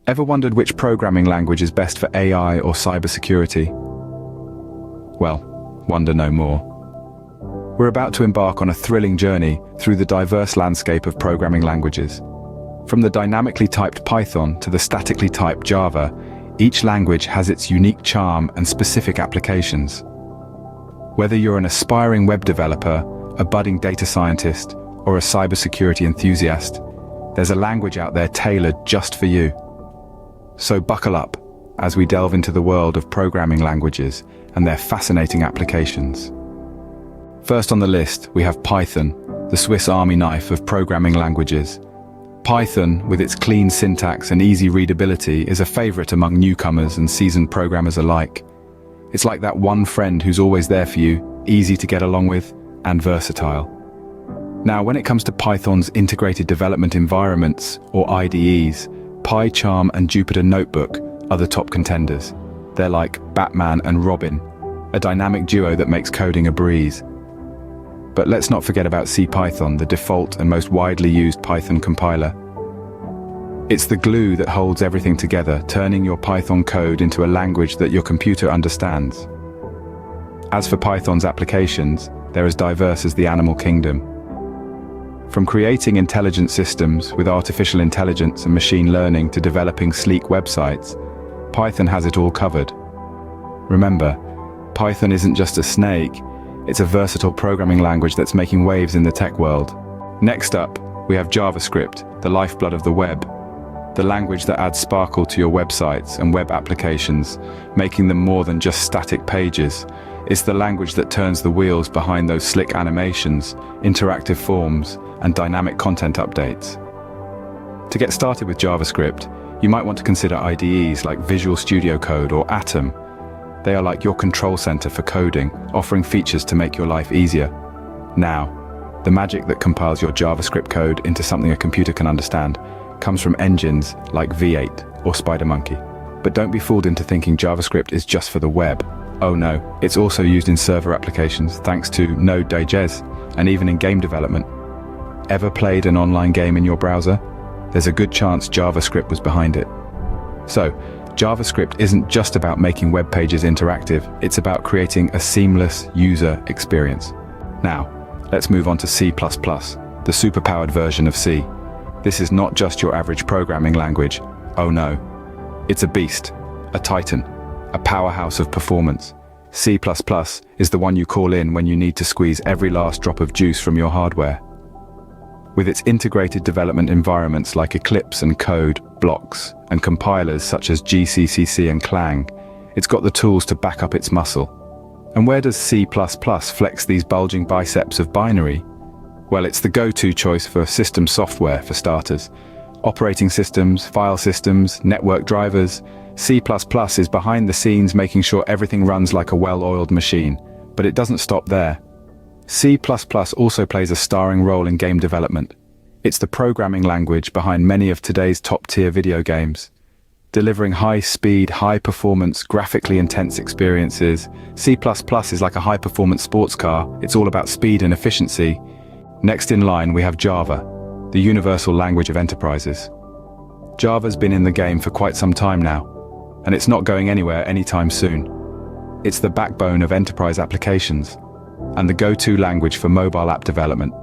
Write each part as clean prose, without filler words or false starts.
Ever wondered which programming language is best for AI or cybersecurity? Well, wonder no more. We're about to embark on a thrilling journey through the diverse landscape of programming languages. From the dynamically typed Python to the statically typed Java, each language has its unique charm and specific applications. Whether you're an aspiring web developer, a budding data scientist, or a cybersecurity enthusiast, there's a language out there tailored just for you. So buckle up as we delve into the world of programming languages and their fascinating applications. First on the list, we have Python, the Swiss Army knife of programming languages. Python, with its clean syntax and easy readability, is a favorite among newcomers and seasoned programmers alike. It's like that one friend who's always there for you, easy to get along with, and versatile. Now, when it comes to Python's integrated development environments, or IDEs, PyCharm and Jupyter Notebook are the top contenders. They're like Batman and Robin, a dynamic duo that makes coding a breeze. But let's not forget about CPython, the default and most widely used Python compiler. It's the glue that holds everything together, turning your Python code into a language that your computer understands. As for Python's applications, they're as diverse as the animal kingdom. From creating intelligent systems with artificial intelligence and machine learning to developing sleek websites, Python has it all covered. Remember, Python isn't just a snake, it's a versatile programming language that's making waves in the tech world. Next up, we have JavaScript, the lifeblood of the web. The language that adds sparkle to your websites and web applications, making them more than just static pages. It's the language that turns the wheels behind those slick animations, interactive forms, and dynamic content updates. To get started with JavaScript, you might want to consider IDEs like Visual Studio Code or Atom. They are like your control center for coding, offering features to make your life easier. Now, the magic that compiles your JavaScript code into something a computer can understand comes from engines like V8 or SpiderMonkey. But don't be fooled into thinking JavaScript is just for the web. Oh no, it's also used in server applications thanks to Node.js and even in game development. Ever played an online game in your browser? There's a good chance JavaScript was behind it. So, JavaScript isn't just about making web pages interactive, it's about creating a seamless user experience. Now, let's move on to C++, the superpowered version of C. This is not just your average programming language. Oh no. It's a beast, a titan, a powerhouse of performance. C++ is the one you call in when you need to squeeze every last drop of juice from your hardware. With its integrated development environments like Eclipse and Code, blocks, and compilers such as GCCC and Clang, it's got the tools to back up its muscle. And where does C++ flex these bulging biceps of binary? Well, it's the go-to choice for system software, for starters. Operating systems, file systems, network drivers. C++ is behind the scenes making sure everything runs like a well-oiled machine. But it doesn't stop there. C++ also plays a starring role in game development. It's the programming language behind many of today's top-tier video games. Delivering high-speed, high-performance, graphically intense experiences, C++ is like a high-performance sports car. It's all about speed and efficiency. Next in line, we have Java, the universal language of enterprises. Java's been in the game for quite some time now, and it's not going anywhere anytime soon. It's the backbone of enterprise applications, and the go-to language for mobile app development,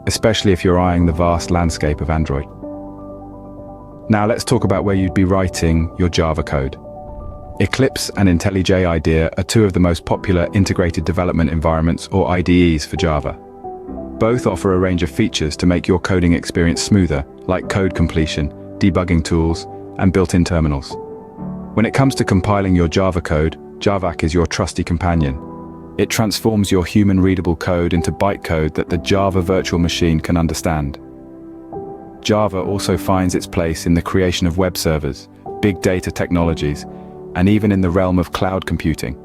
especially if you're eyeing the vast landscape of Android. Now let's talk about where you'd be writing your Java code. Eclipse and IntelliJ IDEA are two of the most popular integrated development environments, or IDEs, for Java. Both offer a range of features to make your coding experience smoother, like code completion, debugging tools, and built-in terminals. When it comes to compiling your Java code, Javac is your trusty companion. It transforms your human-readable code into bytecode that the Java virtual machine can understand. Java also finds its place in the creation of web servers, big data technologies, and even in the realm of cloud computing.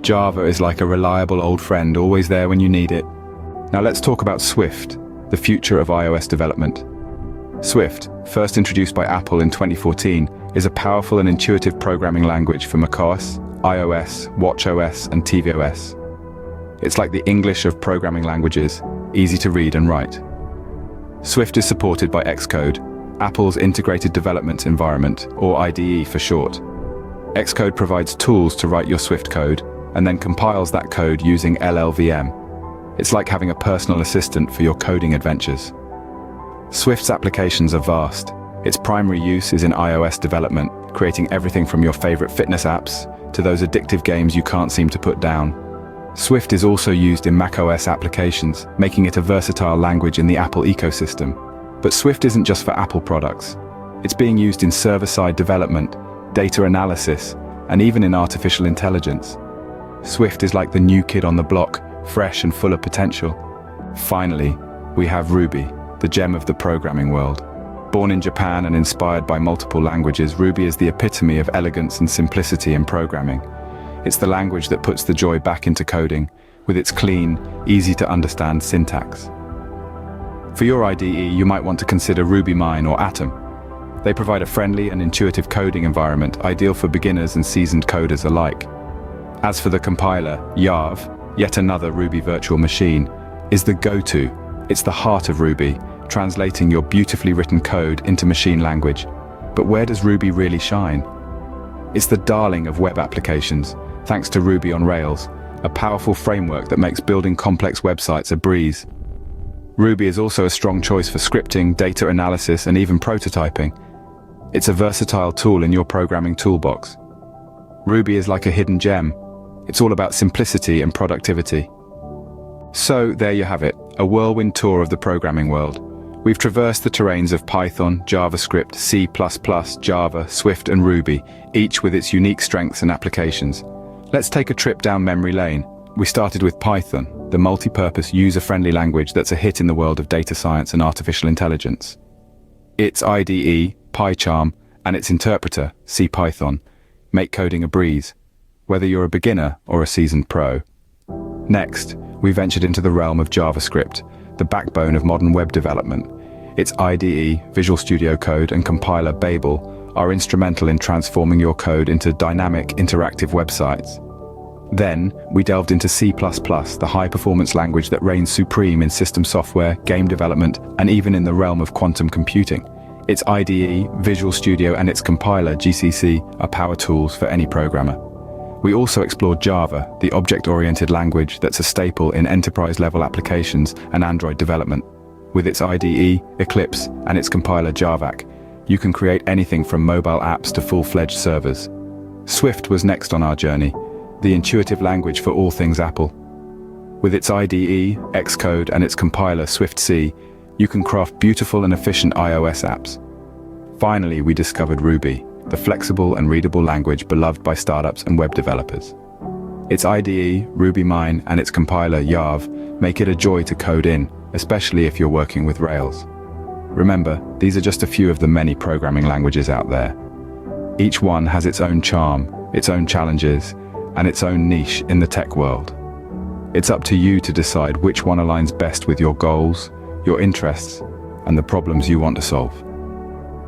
Java is like a reliable old friend, always there when you need it. Now let's talk about Swift, the future of iOS development. Swift, first introduced by Apple in 2014, is a powerful and intuitive programming language for macOS, iOS, watchOS, and tvOS. It's like the English of programming languages, easy to read and write. Swift is supported by Xcode, Apple's Integrated Development Environment, or IDE for short. Xcode provides tools to write your Swift code, and then compiles that code using LLVM. It's like having a personal assistant for your coding adventures. Swift's applications are vast. Its primary use is in iOS development, creating everything from your favorite fitness apps to those addictive games you can't seem to put down. Swift is also used in macOS applications, making it a versatile language in the Apple ecosystem. But Swift isn't just for Apple products. It's being used in server-side development, data analysis, and even in artificial intelligence. Swift is like the new kid on the block, fresh and full of potential. Finally, we have Ruby, the gem of the programming world. Born in Japan and inspired by multiple languages, Ruby is the epitome of elegance and simplicity in programming. It's the language that puts the joy back into coding, with its clean, easy-to-understand syntax. For your IDE, you might want to consider RubyMine or Atom. They provide a friendly and intuitive coding environment, ideal for beginners and seasoned coders alike. As for the compiler, Yarv, yet another Ruby virtual machine, is the go-to. It's the heart of Ruby, translating your beautifully written code into machine language. But where does Ruby really shine? It's the darling of web applications, thanks to Ruby on Rails, a powerful framework that makes building complex websites a breeze. Ruby is also a strong choice for scripting, data analysis, and even prototyping. It's a versatile tool in your programming toolbox. Ruby is like a hidden gem. It's all about simplicity and productivity. So there you have it, a whirlwind tour of the programming world. We've traversed the terrains of Python, JavaScript, C++, Java, Swift, and Ruby, each with its unique strengths and applications. Let's take a trip down memory lane. We started with Python, the multi-purpose, user-friendly language that's a hit in the world of data science and artificial intelligence. Its IDE, PyCharm, and its interpreter, CPython, make coding a breeze, whether you're a beginner or a seasoned pro. Next, we ventured into the realm of JavaScript, the backbone of modern web development. Its IDE, Visual Studio Code, and compiler Babel are instrumental in transforming your code into dynamic, interactive websites. Then, we delved into C++, the high-performance language that reigns supreme in system software, game development, and even in the realm of quantum computing. Its IDE, Visual Studio, and its compiler, GCC, are power tools for any programmer. We also explored Java, the object-oriented language that's a staple in enterprise-level applications and Android development. With its IDE, Eclipse, and its compiler Javac, you can create anything from mobile apps to full-fledged servers. Swift was next on our journey, the intuitive language for all things Apple. With its IDE, Xcode, and its compiler Swift-C, you can craft beautiful and efficient iOS apps. Finally, we discovered Ruby, the flexible and readable language beloved by startups and web developers. Its IDE, RubyMine, and its compiler, Yarv, make it a joy to code in, especially if you're working with Rails. Remember, these are just a few of the many programming languages out there. Each one has its own charm, its own challenges, and its own niche in the tech world. It's up to you to decide which one aligns best with your goals, your interests, and the problems you want to solve.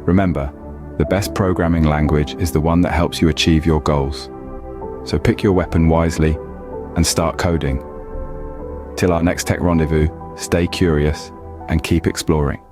Remember, the best programming language is the one that helps you achieve your goals. So pick your weapon wisely and start coding. Till our next tech rendezvous, stay curious and keep exploring.